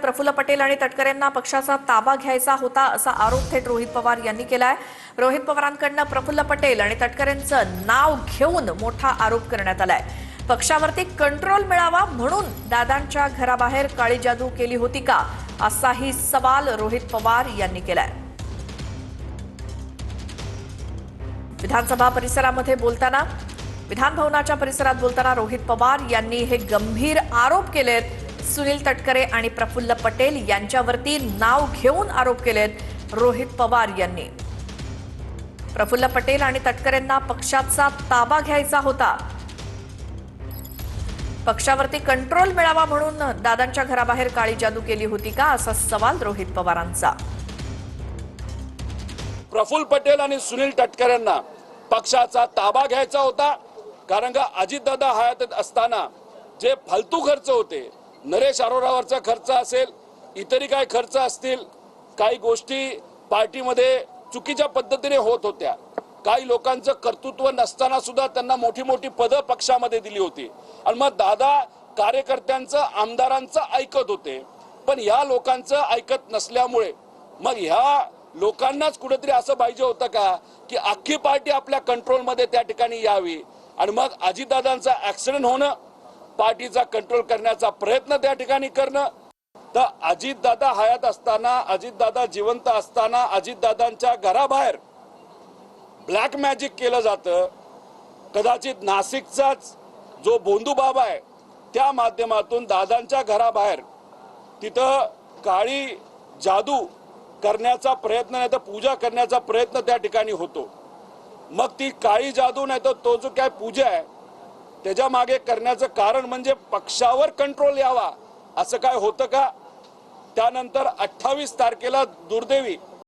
प्रफुल्ल पटेल आणि तटकरेंना पक्षाचा ताबा घ्यायचा होता असा आरोप थेट रोहित पवार यांनी केलाय। रोहित पवारांकडून प्रफुल्ल पटेल आणि तटकरेंचं नाव घेऊन मोठा आरोप करण्यात आलाय। पक्षावरती कंट्रोल मिळावा म्हणून दादांच्या घराबाहेर काळी जादू केली होती का असाही सवाल रोहित पवार यांनी केलाय। विधानसभा परिसरामध्ये बोलताना विधान भवनाच्या परिसरात बोलताना रोहित पवार यांनी हे गंभीर आरोप केलेत। सुनील तटकरे आणि प्रफुल्ल पटेल यांच्यावरती नाव घेऊन आरोप केलेत रोहित पवार यांनी। प्रफुल्ल पटेल आणि तटकरेंना पक्षाचा ताबा घ्यायचा होता, पक्षावरती कंट्रोल मिळावा म्हणून दादांच्या घराबाहेर काळी जादू केली होती का असा सवाल रोहित पवारांचा। प्रफुल्ल पटेल आणि सुनील तटकरेंना पक्षाचा ताबा घ्यायचा होता, कारण का अजितदादा हयात असताना जे फालतू खर्च होते, नरेश अरोरावरचा खर्च असेल, इतरही काही खर्च असतील, काही गोष्टी पार्टीमध्ये चुकीच्या पद्धतीने होत होत्या, काही लोकांचं कर्तृत्व नसताना सुद्धा त्यांना मोठी मोठी पदं पक्षामध्ये दिली होती आणि मग दादा कार्यकर्त्यांचं आमदारांचं ऐकत होते। पण या लोकांचं ऐकत नसल्यामुळे मग ह्या लोकांनाच कुठेतरी असं पाहिजे होतं का की अख्खी पार्टी आपल्या कंट्रोलमध्ये त्या ठिकाणी यावी आणि मग अजितदादांचा ऍक्सिडेंट होणं, पार्टीचा कंट्रोल करण्याचा प्रयत्न त्या ठिकाणी करणं। तर अजितदादा हयात असताना, अजितदादा जिवंत असताना अजितदादांच्या घराबाहेर ब्लॅक मॅजिक केलं जातं। कदाचित नाशिकचाच जो बोंधू बाबा आहे त्या माध्यमातून दादांच्या घराबाहेर तिथं काळी जादू करण्याचा प्रयत्न नाही तर पूजा करण्याचा प्रयत्न त्या ठिकाणी होतो। मग ती काळी जादू नाही तर तो जो काय पूजा आहे त्याच्या मागे करण्याचं कारण म्हणजे पक्षावर कंट्रोल यावा, असं काय होतं का? त्यानंतर 28 तारखेला दुर्दैवी